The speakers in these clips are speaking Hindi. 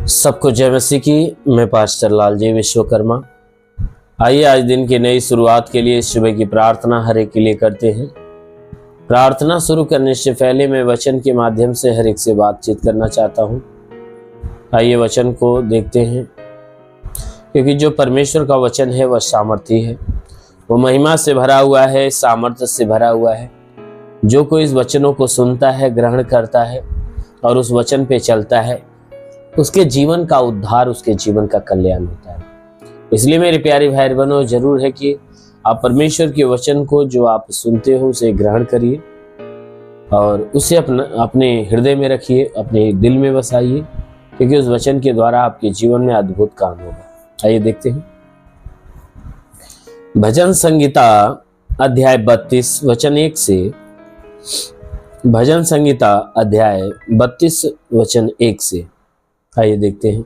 सबको जय मसीह की। मैं पास्टर लालजी विश्वकर्मा। आइए आज दिन की नई शुरुआत के लिए सुबह की प्रार्थना हर एक के लिए करते हैं। प्रार्थना शुरू करने से पहले मैं वचन के माध्यम से हर एक से बातचीत करना चाहता हूँ। आइए वचन को देखते हैं, क्योंकि जो परमेश्वर का वचन है वह सामर्थी है, वो महिमा से भरा हुआ है, सामर्थ्य से भरा हुआ है। जो कोई इस वचनों को सुनता है, ग्रहण करता है और उस वचन पे चलता है, उसके जीवन का उद्धार, उसके जीवन का कल्याण होता है। इसलिए मेरे प्यारे भाई बहनों, जरूर है कि आप परमेश्वर के वचन को जो आप सुनते हो उसे ग्रहण करिए और उसे अपने हृदय में रखिए, अपने दिल में बसाइए, क्योंकि उस वचन के द्वारा आपके जीवन में अद्भुत काम होगा। आइए देखते हैं भजन संहिता अध्याय 32 वचन 1 से। भजन संहिता अध्याय 32 वचन 1 से। आइए देखते हैं।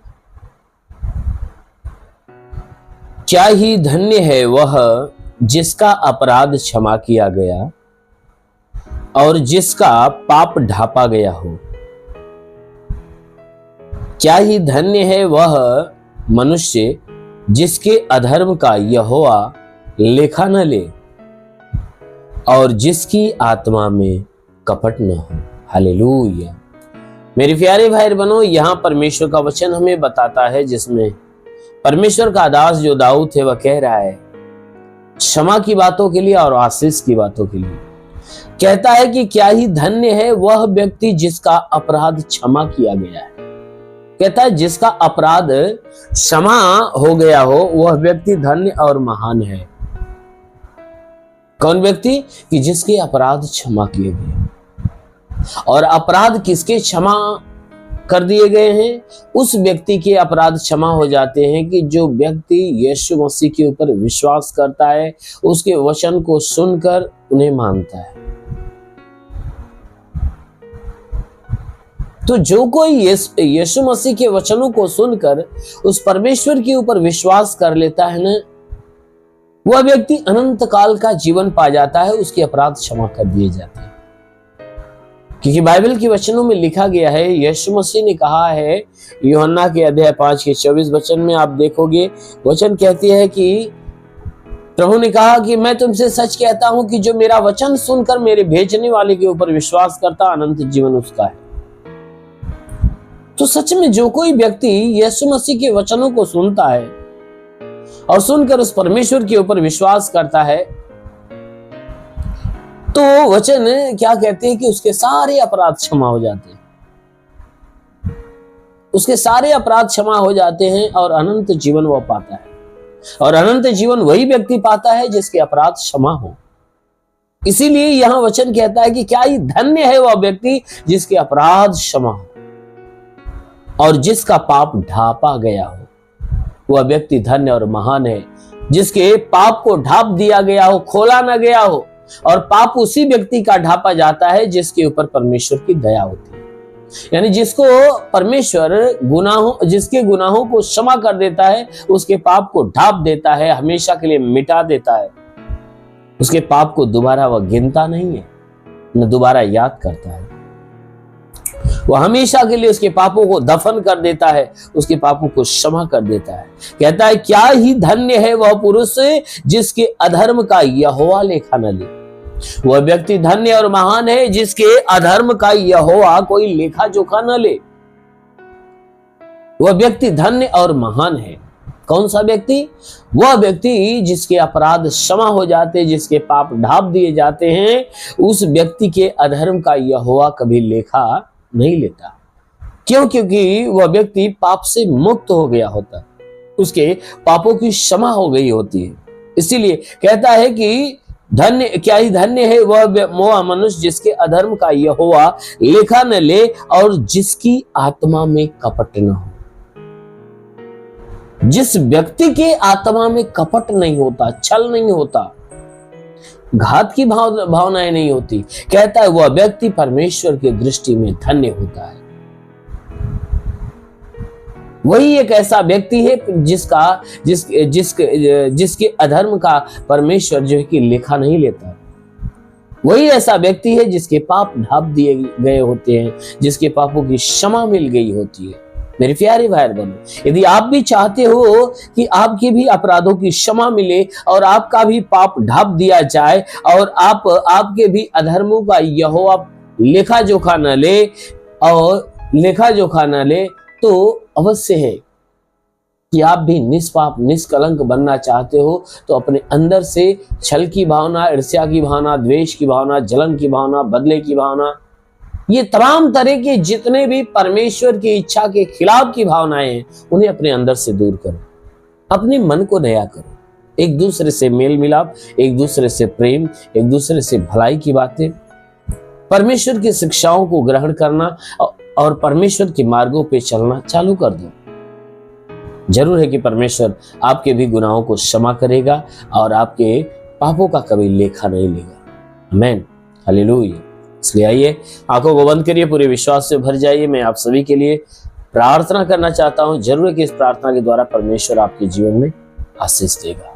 क्या ही धन्य है वह जिसका अपराध क्षमा किया गया और जिसका पाप ढापा गया हो। क्या ही धन्य है वह मनुष्य जिसके अधर्म का यहोवा लेखा न ले और जिसकी आत्मा में कपट न हो। हालेलुया। मेरे प्यारे भाई बहनों, यहाँ परमेश्वर का वचन हमें बताता है, जिसमें परमेश्वर का दास जो दाऊद है वह कह रहा है क्षमा की बातों के लिए और आशीष की बातों के लिए। कहता है कि क्या ही धन्य है वह व्यक्ति जिसका अपराध क्षमा किया गया है। कहता है जिसका अपराध क्षमा हो गया हो वह व्यक्ति धन्य और महान है। कौन व्यक्ति? कि जिसके अपराध क्षमा किए गए। और अपराध किसके क्षमा कर दिए गए हैं? उस व्यक्ति के अपराध क्षमा हो जाते हैं कि जो व्यक्ति यीशु मसीह के ऊपर विश्वास करता है, उसके वचन को सुनकर उन्हें मानता है। तो जो कोई यीशु मसीह के वचनों को सुनकर उस परमेश्वर के ऊपर विश्वास कर लेता है ना, वह व्यक्ति अनंत काल का जीवन पा जाता है, उसके अपराध क्षमा कर दिए जाते हैं। क्योंकि बाइबल के वचनों में लिखा गया है, यीशु मसीह ने कहा है यूहन्ना के अध्याय 5 के 24 वचन में आप देखोगे, वचन कहती है कि प्रभु ने कहा कि मैं तुमसे सच कहता हूं कि जो मेरा वचन सुनकर मेरे भेजने वाले के ऊपर विश्वास करता, अनंत जीवन उसका है। तो सच में जो कोई व्यक्ति यीशु मसीह के वचनों को सुनता है और सुनकर उस परमेश्वर के ऊपर विश्वास करता है, तो वचन क्या कहते हैं कि उसके सारे अपराध क्षमा हो जाते हैं। उसके सारे अपराध क्षमा हो जाते हैं और अनंत जीवन वह पाता है। और अनंत जीवन वही व्यक्ति पाता है जिसके अपराध क्षमा हो। इसीलिए यहां वचन कहता है कि क्या ही धन्य है वह व्यक्ति जिसके अपराध क्षमा हो और जिसका पाप ढापा गया हो। वह व्यक्ति धन्य और महान है जिसके पाप को ढाप दिया गया हो, खोला न गया हो। और पाप उसी व्यक्ति का ढापा जाता है जिसके ऊपर परमेश्वर की दया होती है। यानी जिसको परमेश्वर जिसके गुनाहों को क्षमा कर देता है, उसके पाप को ढाप देता है, हमेशा के लिए मिटा देता है। उसके पाप को दोबारा वह गिनता नहीं है, न दोबारा याद करता है। वह हमेशा के लिए उसके पापों को दफन कर देता है, उसके पापों को क्षमा कर देता है। कहता है क्या ही धन्य है वह पुरुष जिसके अधर्म का यहोवा लेखा न ले। वह व्यक्ति धन्य और महान है जिसके अधर्म का यहोवा कोई लेखा जोखा न ले। वह व्यक्ति धन्य और महान है। कौन सा व्यक्ति? वह व्यक्ति जिसके अपराध क्षमा हो जाते, जिसके पाप ढाप दिए जाते हैं। उस व्यक्ति के अधर्म का यहोवा कभी लेखा नहीं लेता। क्यों? क्योंकि वह व्यक्ति पाप से मुक्त हो गया होता, उसके पापों की क्षमा हो गई होती है। इसीलिए कहता है कि धन्य, क्या ही धन्य है वह मनुष्य जिसके अधर्म का यहोवा लेखा न ले और जिसकी आत्मा में कपट न हो। जिस व्यक्ति के आत्मा में कपट नहीं होता, छल नहीं होता, घात की भावनाएं नहीं होती, कहता है वह व्यक्ति परमेश्वर की दृष्टि में धन्य होता है। वही एक ऐसा व्यक्ति है जिसके अधर्म का परमेश्वर जो है कि लेखा नहीं लेता। वही ऐसा व्यक्ति है जिसके पाप ढाप दिए गए होते हैं, जिसके पापों की क्षमा मिल गई होती है। मेरे प्यारे भाई बहनों, यदि आप भी चाहते हो कि आपके भी अपराधों की क्षमा मिले और आपका भी पाप ढाप दिया जाए और आपके भी अधर्मों का यहोवा लेखा जोखा न ले तो अवश्य है कि आप भी निष्पाप निष्कलंक बनना चाहते हो तो अपने अंदर से छल की भावना, ईर्ष्या की भावना, द्वेष की भावना, जलन की भावना, बदले की भावना, ये तमाम तरह के जितने भी परमेश्वर की इच्छा के खिलाफ की भावनाएं हैं उन्हें अपने अंदर से दूर करो। अपने मन को नया करो। एक दूसरे से मेल मिलाप, एक दूसरे से प्रेम, एक दूसरे से भलाई की बातें, परमेश्वर की शिक्षाओं को ग्रहण करना और परमेश्वर के मार्गों पे चलना चालू कर दो। जरूर है कि परमेश्वर आपके भी गुनाहों को क्षमा करेगा और आपके पापों का कभी लेखा नहीं लेगा। आमीन, हालेलुया। इसलिए आइए आंखों को बंद करिए, पूरे विश्वास से भर जाइए। मैं आप सभी के लिए प्रार्थना करना चाहता हूं। जरूर है कि इस प्रार्थना के द्वारा परमेश्वर आपके जीवन में आशीष देगा।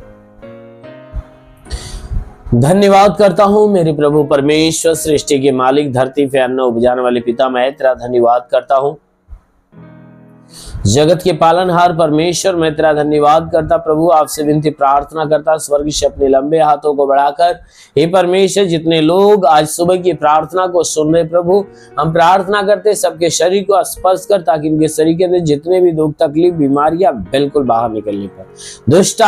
धन्यवाद करता हूं मेरे प्रभु परमेश्वर, सृष्टि के मालिक, धरती पे अन्न उपजाने वाले पिता, मैं तेरा धन्यवाद करता हूं। जगत के पालनहार परमेश्वर, मैं तेरा धन्यवाद करता प्रभु। आपसे विनती प्रार्थना करता, स्वर्ग से अपने लंबे हाथों को बढ़ाकर हे परमेश्वर, जितने लोग आज सुबह की प्रार्थना को सुन रहे प्रभु, हम प्रार्थना करते सबके शरीर को स्पर्श कर, ताकि इनके शरीर के अंदर जितने भी दुख तकलीफ बीमारियां बिल्कुल बाहर निकलने पर दुष्ट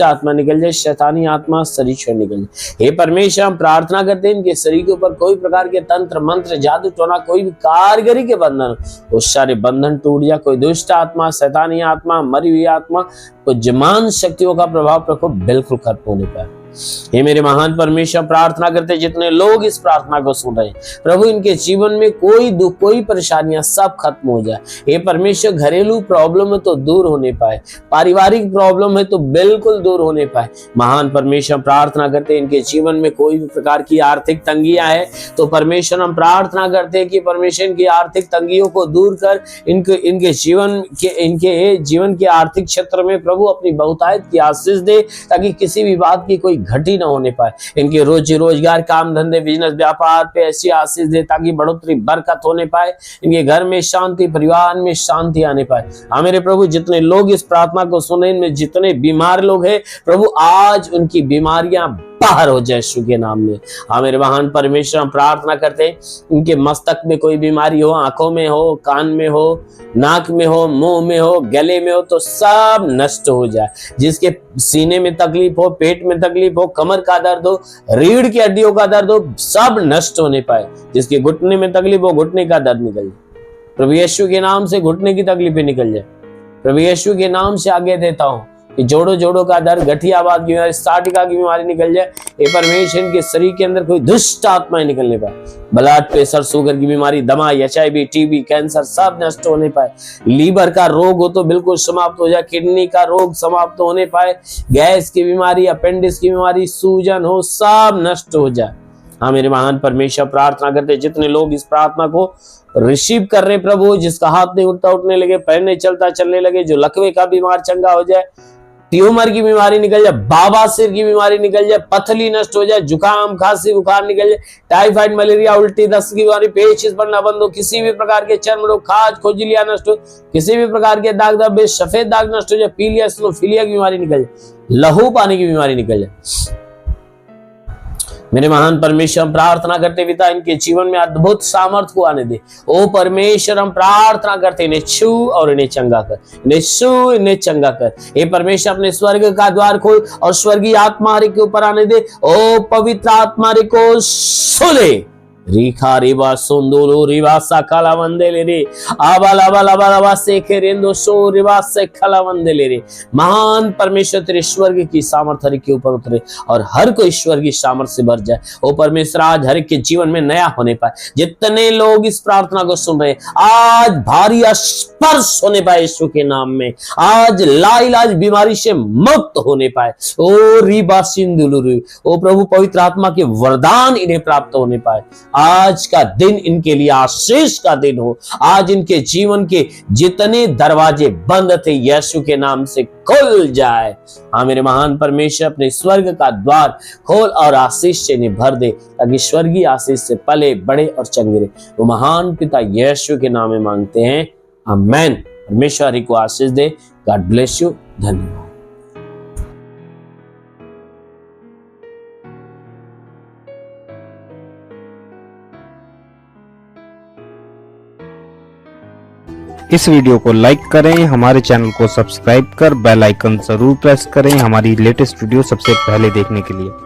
आत्मा निकल जाए, शैतानी आत्मा शरीर छोड़ निकल जाए। हे परमेश्वर, हम प्रार्थना करते हैं इनके शरीर के ऊपर कोई प्रकार के तंत्र मंत्र जादू टोना कोई भी कारीगरी के बंधन, वो सारे बंधन टूट जाए। कोई दुष्ट आत्मा, शैतानी आत्मा, मरी हुई आत्मा, बुद्धिमान शक्तियों का प्रभाव प्रकोप बिल्कुल खत्म होने पाए। ये मेरे महान परमेश्वर, प्रार्थना करते जितने लोग इस प्रार्थना को सुन रहे हैं प्रभु, इनके जीवन में कोई दुख कोई परेशानियां सब खत्म हो जाए। हे परमेश्वर, घरेलू प्रॉब्लम है तो दूर होने पाए, पारिवारिक प्रॉब्लम है तो बिल्कुल दूर होने पाए। महान परमेश्वर, प्रार्थना करते इनके जीवन में कोई भी प्रकार की आर्थिक तंगियां है तो परमेश्वर हम प्रार्थना करते हैं कि परमेश्वर इनकी आर्थिक तंगियों को दूर कर, इनके जीवन के आर्थिक क्षेत्र में प्रभु अपनी बहुतायत की आशीष दे, ताकि किसी भी बात की कोई घटी ना होने पाए। इनके रोजी रोजगार, काम धंधे, बिजनेस व्यापार पे ऐसी आशीष दे ताकि बढ़ोतरी बरकत होने पाए। इनके घर में शांति, परिवार में शांति आने पाए। हाँ मेरे प्रभु, जितने लोग इस प्रार्थना को सुने, इनमें जितने बीमार लोग हैं प्रभु, आज उनकी बीमारियां बाहर हो जाए यीशु के नाम में। हाँ मेरे महान परमेश्वर, हम प्रार्थना करते हैं इनके मस्तक में कोई बीमारी हो, आंखों में हो, कान में हो, नाक में हो, मुंह में हो, गले में हो, तो सब नष्ट हो जाए। जिसके सीने में तकलीफ हो, पेट में तकलीफ हो, कमर का दर्द हो, रीढ़ की हड्डियों का दर्द हो, सब नष्ट होने पाए। जिसके घुटने में तकलीफ हो, घुटने का दर्द निकल जाए प्रभु यीशु के नाम से। घुटने की तकलीफें निकल जाए प्रभु यीशु के नाम से। आगे देता हूँ कि जोड़ों का दर्द, गठियावाद की बीमारी, स्टार्टिका की बीमारी निकल जाए। ये परमेश्वर इनके शरीर के अंदर कोई दुष्ट आत्माएं निकलने पाए। ब्लड प्रेशर, शुगर की बीमारी, दमा, HIV, TB, कैंसर सब नष्ट होने पाए। लीवर का रोग हो तो बिल्कुल समाप्त हो जाए। किडनी का रोग समाप्त होने पाए। गैस की बीमारी, अपेंडिक्स की बीमारी, सूजन हो, सब नष्ट हो जाए। हाँ मेरे महान परमेश्वर, प्रार्थना करते जितने लोग इस प्रार्थना को रिसीव कर रहे प्रभु, जिसका हाथ नहीं उठता उठने लगे, पैर नहीं चलता चलने लगे, जो लकवे का बीमार चंगा हो जाए, ट्यूमर की बीमारी निकल जाए, बाबासिर की बीमारी निकल जाए, पथली नष्ट हो जाए, जुकाम, खांसी, बुखार निकल जाए, टाइफाइड, मलेरिया, उल्टी, दस्त की बीमारी, पेचिश बनना बंद हो, किसी भी प्रकार के चर्म रोग, खाज, खुजलियां नष्ट हो, किसी भी प्रकार के दाग धब्बे, सफेद दाग नष्ट हो जाए, पीलिया, स्लोफिलिया की बीमारी निकल जाए, लहू पानी की बीमारी निकल जाए। मेरे महान परमेश्वर, हम प्रार्थना करते पिता, इनके जीवन में अद्भुत सामर्थ को आने दे। ओ परमेश्वर, हम प्रार्थना करते इन्हें छू और इन्हें चंगा कर, इन्हें छू, इन्हें चंगा कर। हे परमेश्वर, अपने स्वर्ग का द्वार खोल और स्वर्गीय आत्मा हरि के ऊपर आने दे। ओ पवित्र आत्मा हरि को सुले रीखा रिवा सुंदुरु रिवा सकला वंदेले रे आबाला बाला बाला वासे केरेंदो सो रिवा से खला वंदेले रे। महान परमेश्वर, तेरे स्वर्ग की सामर्थ हर के ऊपर उतरे और हर कोई ईश्वर की सामर्थ से भर जाए। ओ परमेश्वर, आज हर के जीवन में नया होने पाए। जितने लोग इस प्रार्थना को सुन रहे, आज भारी स्पर्श होने पाए यीशु के नाम में। आज लाइलाज बीमारी से मुक्त होने पाए। ओ रिबा सिंदुलुरु, ओ प्रभु पवित्र आत्मा के वरदान इन्हें प्राप्त होने पाए। आज का दिन इनके लिए आशीष का दिन हो। आज इनके जीवन के जितने दरवाजे बंद थे यीशु के नाम से खुल जाए। हाँ मेरे महान परमेश्वर, अपने स्वर्ग का द्वार खोल और आशीष से इन्हें भर दे, ताकि स्वर्गीय आशीष से पले बड़े और चंगे रहे। वो महान पिता यीशु के नाम में मांगते हैं, आमेन। परमेश्वर हरि को आशीष दे। God bless you. धन्यवाद। इस वीडियो को लाइक करें, हमारे चैनल को सब्सक्राइब कर बेल आइकन जरूर प्रेस करें हमारी लेटेस्ट वीडियो सबसे पहले देखने के लिए।